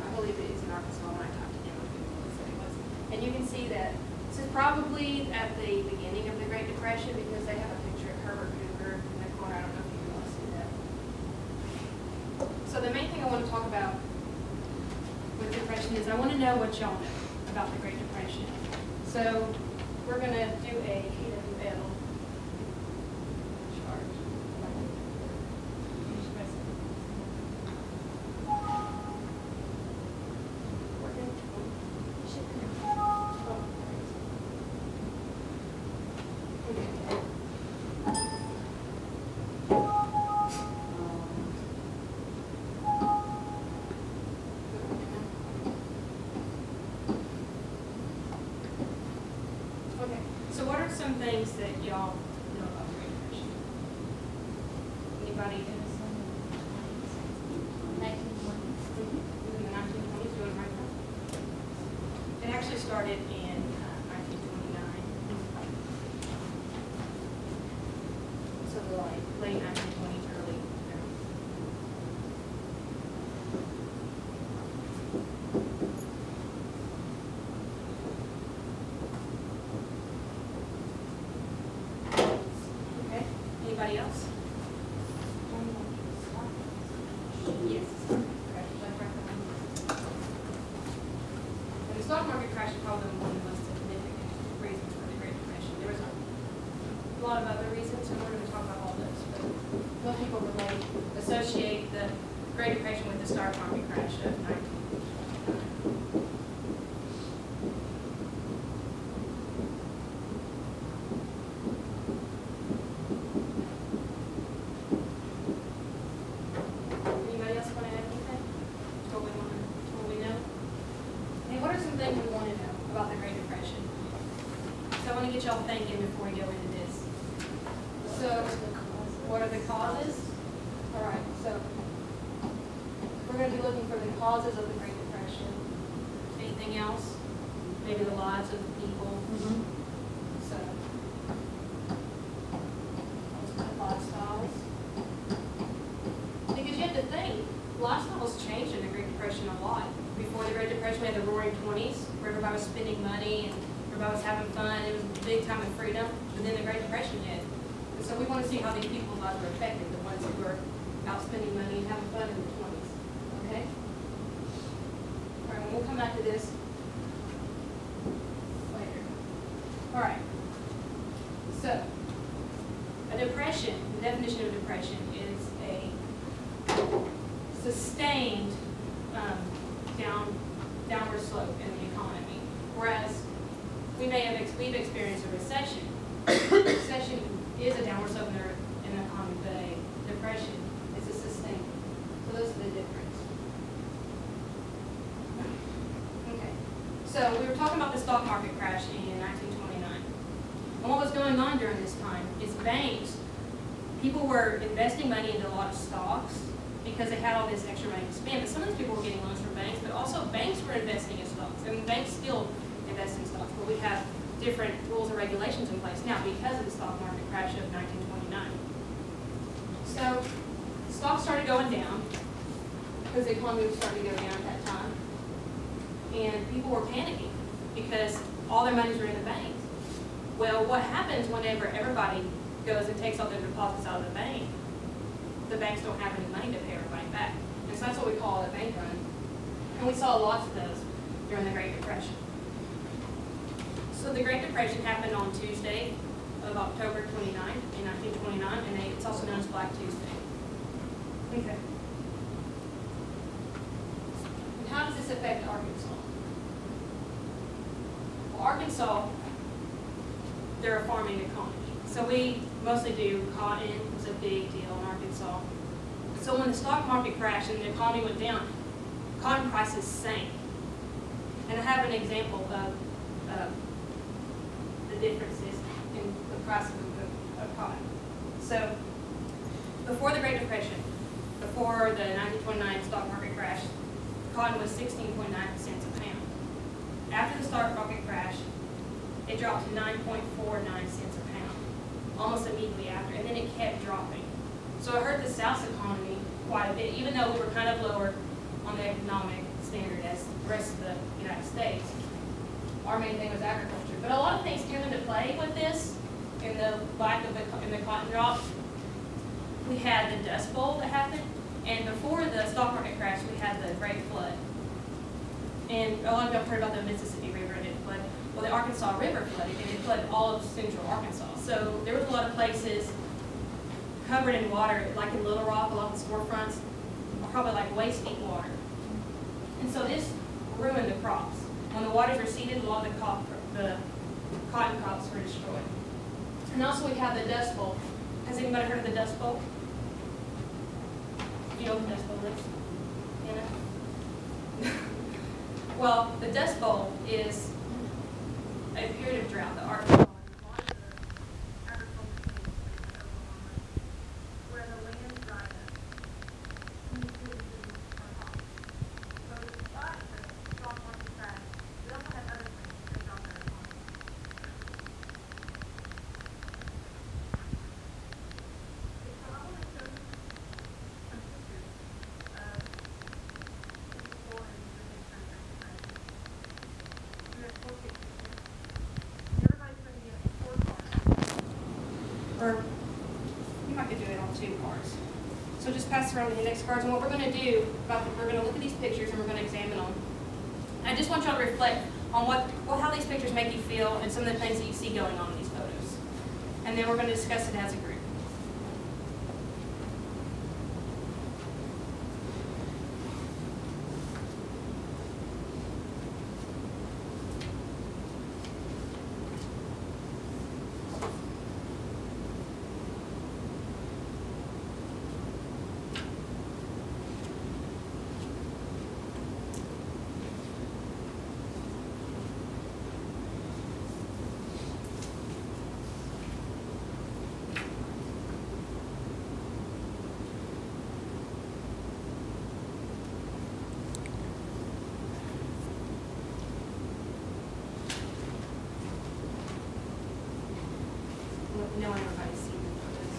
I believe it is in Arkansas when I talked to him. He said it was. And you can see that this is probably at the beginning of the Great Depression because they have a picture of Herbert Hoover in the corner. I don't know if you can really see that. So the main thing I want to talk about with the Depression is I want to know what y'all know about the Great Depression. So we're going to do a PWL chart. So what are some things that y'all know about the Great Depression? Anybody? In the 1920s, doing right now? It actually started in 1929. So the late 1920s, early. Anybody else? Yes. And the stock market crash is probably one of the most significant reasons for the Great Depression. There was a lot of other reasons, and we're going to talk about all those. But most people associate the Great Depression with the stock market crash of 1929. So I want to get y'all thinking before we go into this. So, what are the causes? All right, so we're going to be looking for the causes of the Great Depression. Anything else? Maybe the lives of the people. So, lifestyles. Because you have to think, lifestyles changed in the Great Depression a lot. Before the Great Depression, we had the Roaring '20s, where everybody was spending money and everybody was having fun. It was a big time of freedom. But then the Great Depression hit. And so we want to see how these people's lives were affected, the ones who were out spending money and having fun in the 20s. Okay? All right, we'll come back to this later. All right. So, a depression, the definition of depression is a sustained downward slope in the economy. Whereas we've experienced a recession. Recession is a downward slope in the economy, but a depression is a sustained. So those are the difference. Okay. So we were talking about the stock market crash in 1929. And what was going on during this time is banks, people were investing money into a lot of stocks because they had all this extra money to spend. But some of these people were getting loans from banks, but also banks were investing in stocks. I mean, banks still invest in stocks, but we have different rules and regulations in place now because of the stock market crash of 1929. So stocks started going down because the economy was starting to go down at that time. And people were panicking because all their monies were in the banks. Well, what happens whenever everybody goes and takes all their deposits out of the banks don't have any money to pay everybody back. And so that's what we call a bank run. And we saw lots of those during the Great Depression. So the Great Depression happened on Tuesday of October 29th in 1929, and it's also known as Black Tuesday. Okay. And how does this affect Arkansas? Well, Arkansas, they're a farming economy. So we mostly do cotton. It was a big deal in Arkansas. So when the stock market crashed and the economy went down, cotton prices sank. And I have an example of the differences in the price of cotton. So before the Great Depression, before the 1929 stock market crash, cotton was 16.9 cents a pound. After the stock market crash, it dropped to 9.49 cents a pound, almost immediately after, and then it kept dropping. So it hurt the South's economy quite a bit, even though we were kind of lower on the economic standard as the rest of the United States. Our main thing was agriculture. But a lot of things came into play with this in the cotton drop. We had the Dust Bowl that happened, and before the stock market crash, we had the Great Flood. And a lot of you have heard about the Mississippi River and it flooded. Well, the Arkansas River flooded, and it flooded all of central Arkansas. So there was a lot of places covered in water, like in Little Rock, along the storefronts, probably like waist-deep water. And so this ruined the crops. When the waters receded, a lot of the cotton crops were destroyed. And also we have the Dust Bowl. Has anybody heard of the Dust Bowl? Do you know what the Dust Bowl is? Anna? Well, the Dust Bowl is a period of drought. The Arkansas, where the land dried up. And the citizens are hot. So despite the stock market crash, we also had other things to take on their economy. So I want to show you some pictures of before and we have 4 pictures here. Everybody's going to get 4 cards. Or you might could do it on 2 cards. So just pass around the index cards, and what we're going to do, we're going to look at these pictures and we're going to examine them. I just want y'all to reflect on how these pictures make you feel and some of the things that you see going on in these photos. And then we're going to discuss it as a group. No one everybody's seen the photos.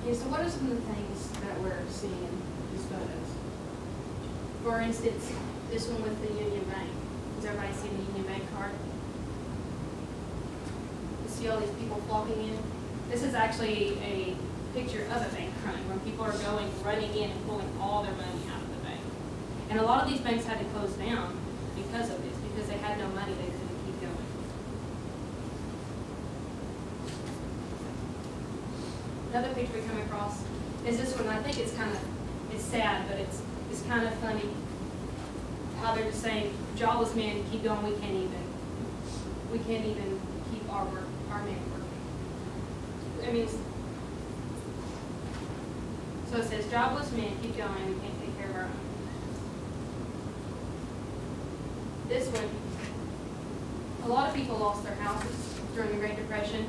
Okay, so what are some of the things that we're seeing in these photos? For instance, this one with the Union Bank. Has everybody seen the Union Bank card? You see all these people flocking in? This is actually a picture of a bank run, where people are running in and pulling all their money out of the bank. And a lot of these banks had to close down because of this, because they had no money, they couldn't keep going. Another picture we come across is this one. I think it's sad, but it's kind of funny how they're just saying, jobless men, keep going, we can't even keep our men working. I mean, so it says, jobless men, keep going, we can't take care of our own. This one, a lot of people lost their houses during the Great Depression.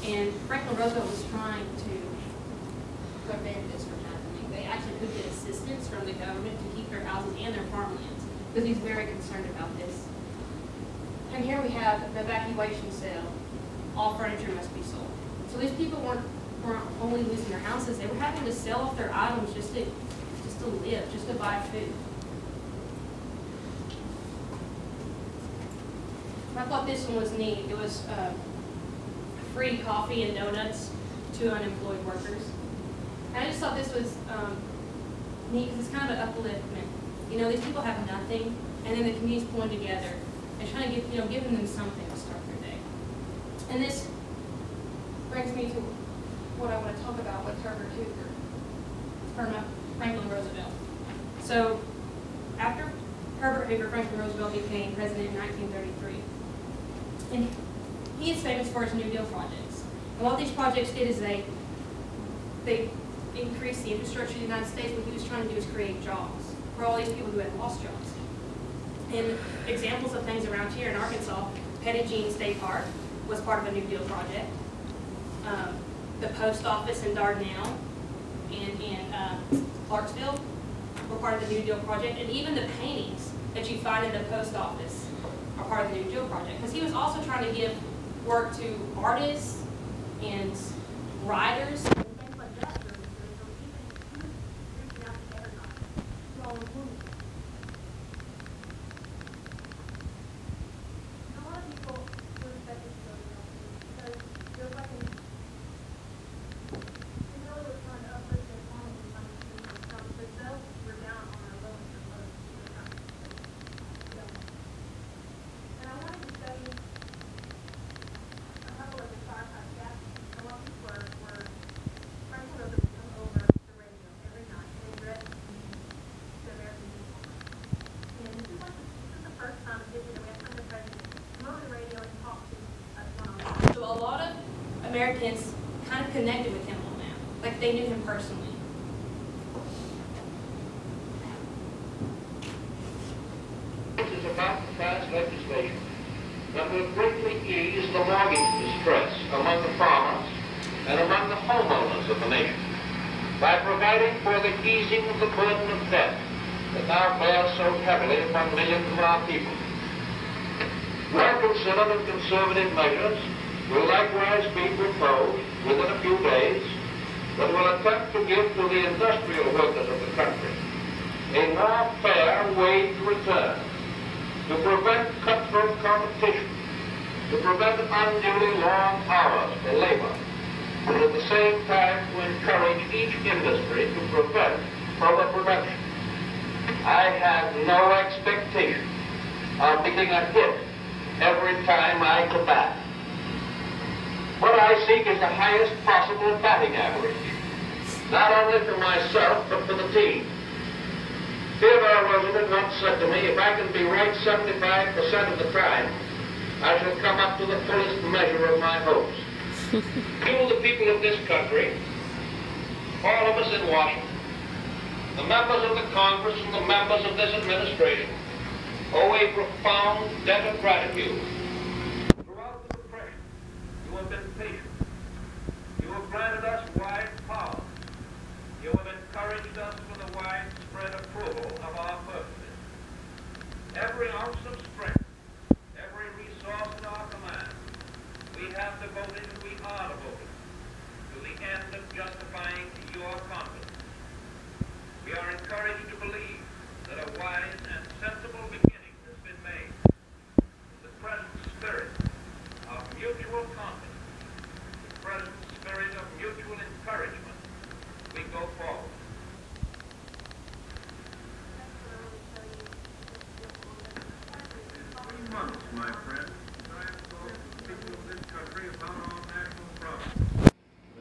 And Franklin Roosevelt was trying to prevent this from happening. They actually could get assistance from the government to keep their houses and their farmlands, because he's very concerned about this. And here we have the evacuation sale. All furniture must be sold. So these people weren't only losing their houses, they were having to sell off their items just to live, just to buy food. I thought this one was neat. It was free coffee and donuts to unemployed workers. And I just thought this was neat because it's kind of an upliftment. You know, these people have nothing, and then the community's pulling together and trying to giving them something to start their day. And this brings me to what I want to talk about with Herbert Hoover, or Franklin Roosevelt. So after Herbert Hoover, Franklin Roosevelt became president in 1933. And he is famous for his New Deal projects. And what these projects did is they they increased the infrastructure in the United States. What he was trying to do is create jobs for all these people who had lost jobs. And examples of things around here in Arkansas, Petit Jean State Park was part of a New Deal project. The post office in Dardanelle and in Clarksville were part of the New Deal project. And even the paintings that you find in the post office are part of the New Deal project. Because he was also trying to give work to artists and writers and things like that. So he was reaching out to everybody. To all the women. A lot of people were expected to go to that because there's like an they really were trying to uplift their economy and trying to see themselves. Themselves were down on our lowest of lows. And I wanted to show you a couple of the fireside chats. A lot of people were trying to come over the radio every night and address the American people. And this is the first time that we have come to the president, come over the radio and talk to us one-on-one. So a lot of Americans kind of connected with him on that. Like they knew him personally. This is about to pass legislation that will greatly ease the mortgage distress among the farmers and among the homeowners of the nation by providing for the easing of the burden of debt that now bears so heavily upon millions of our people. Well-considered and conservative measures will likewise be proposed within a few days that will attempt to give to the industrial workers of the country a more fair wage return, to prevent cutthroat competition, to prevent unduly long hours for labor, but at the same time to encourage each industry to prevent overproduction. I have no expectation of getting a hit every time I go back. What I seek is the highest possible batting average, not only for myself, but for the team. Theodore Roosevelt once said to me, if I can be right 75% of the time, I shall come up to the fullest measure of my hopes. You, the people of this country, all of us in Washington, the members of the Congress and the members of this administration, owe a profound debt of gratitude. Throughout the Depression, you have been patient. You have granted us wide power. You have encouraged us for the widespread approval of our purposes. Every ounce of strength, every resource at our command, we have devoted and we are devoted to the end of justifying your confidence. We are encouraged to believe that a wise and sensible beginning has been made. In the present spirit of mutual confidence, the present spirit of mutual encouragement, we go forward. 3 months, my friend, I have told the people of this country about our national problem.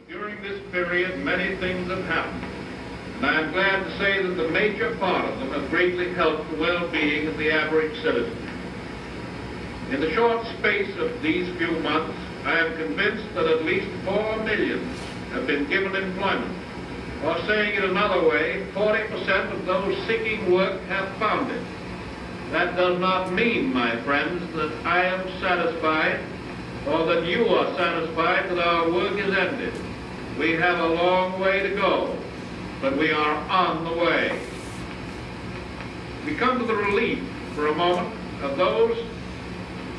During this period, many things have happened, and I am glad to say that the major part of them have greatly helped the well-being of the average citizen. In the short space of these few months, I am convinced that at least 4 million have been given employment. Or saying it another way, 40% of those seeking work have found it. That does not mean, my friends, that I am satisfied or that you are satisfied that our work is ended. We have a long way to go, but we are on the way. We come to the relief, for a moment, of those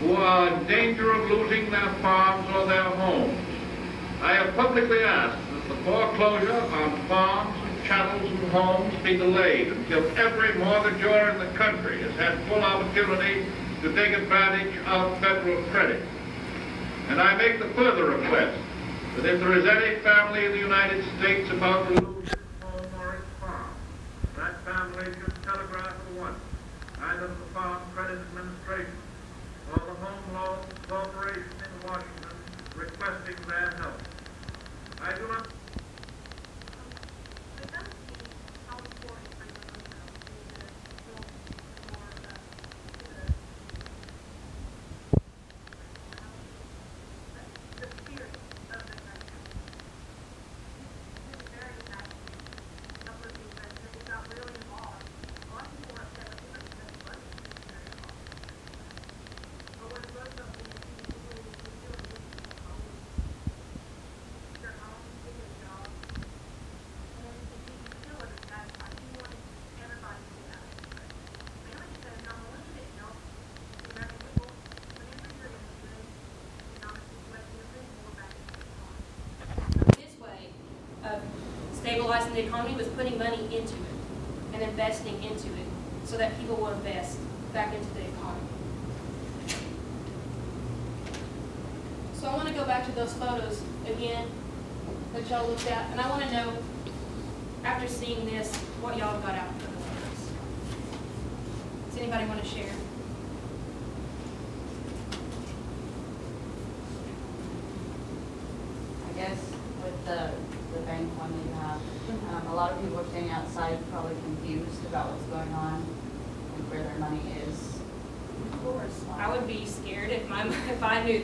who are in danger of losing their farms or their homes. I have publicly asked that the foreclosure on farms and chattels and homes be delayed until every mortgagor in the country has had full opportunity to take advantage of federal credit. And I make the further request that if there is any family in the United States about to lose its home or its farm, that family should telegraph at once, either to the Farm Credit Administration or the Home Loan Corporation in Washington, requesting their help. I do not stabilizing the economy was putting money into it and investing into it so that people will invest back into the economy. So I want to go back to those photos again that y'all looked at, and I want to know, after seeing this, what y'all got out of the photos. Does anybody want to share? I guess with the bank one that you have, a lot of people are standing outside probably confused about what's going on and where their money is. Of course. I would be scared if if I knew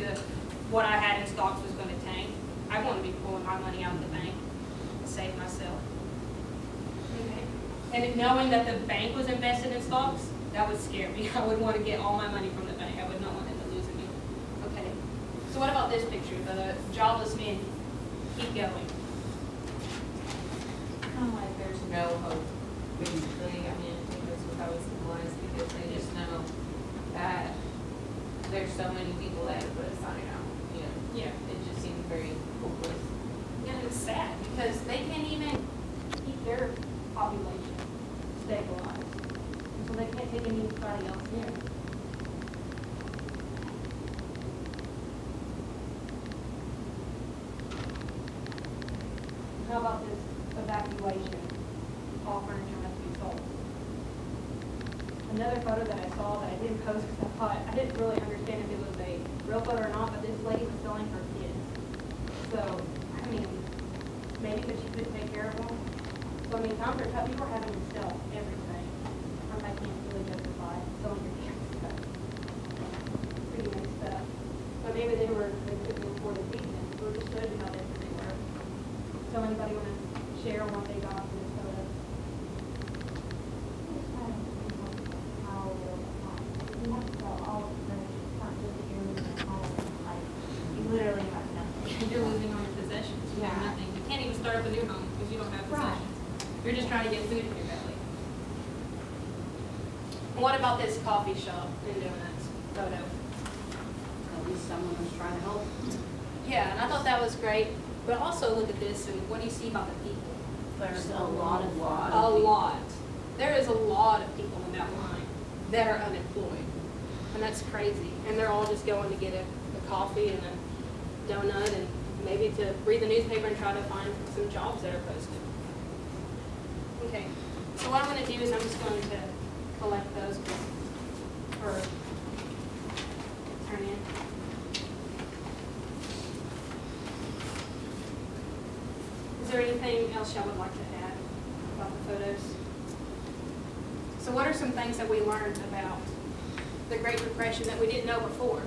what I had in stocks was going to tank. I wouldn't be pulling my money out of the bank to save myself. Okay. And knowing that the bank was invested in stocks, that would scare me. I would want to get all my money from the bank. I would not want them to lose me. Okay. So what about this picture? The jobless man. Keep going. Kind of like there's no hope, basically. I mean, I think that's what that would symbolize, because they just know that there's so many people that have put a sign out. You know, Yeah. it just seems very hopeless. And it's sad because they can't even keep their population stabilized. So they can't take anybody else in. How about this evacuation? All furniture must be sold. Another photo that I saw that I didn't post because I thought I didn't really understand if it was a real photo or not, but this lady was selling her kids. So, I mean, maybe because she couldn't take care of them. So, I mean, times are tough. People are having to sell everything. I can't really justify selling your kids. But pretty nice stuff. But maybe they couldn't afford to feed them. So it just showed you how different they were. So anybody want to share on what they got from this photo? You literally have nothing. You're losing all your possessions. You have Yeah. nothing. You can't even start up a new home because you don't have Right. possessions. You're just trying to get food in your belly. And what about this coffee shop in Donuts photo? At least someone was trying to help. Yeah, and I thought that was great. But also look at this, and what do you see about the people? There's a lot of A lot. There is a lot of people in that line that are unemployed. And that's crazy. And they're all just going to get a coffee and a donut and maybe to read the newspaper and try to find some jobs that are posted. Okay, so what I'm going to do is I'm just going to collect those for turn in. Is there anything else y'all would like to add about the photos? So what are some things that we learned about the Great Depression that we didn't know before?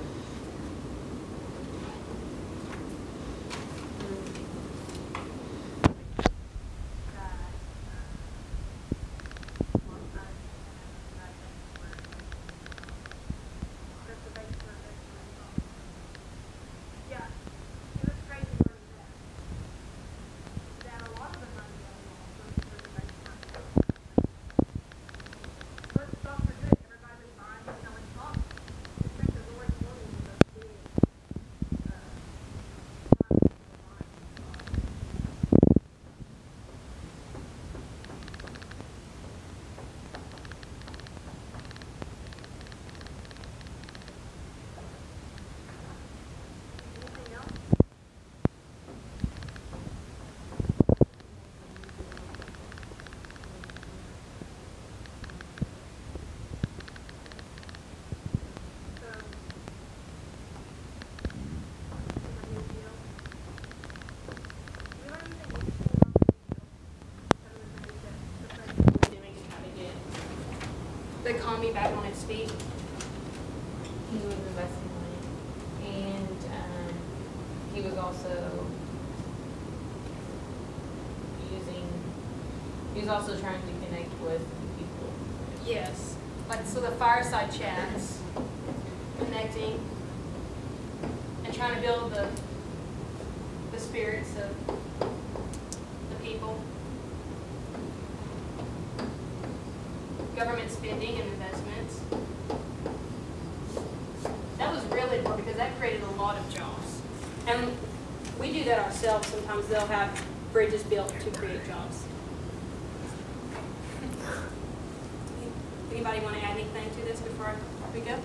The economy back on its feet. He was investing money, and he was also he was also trying to connect with people. Yes, like so the fireside chats, connecting, and trying to build the spirits of the people. Government spending and investments. That was really important because that created a lot of jobs. And We do that ourselves. Sometimes they'll have bridges built to create jobs. Anybody want to add anything to this before we go?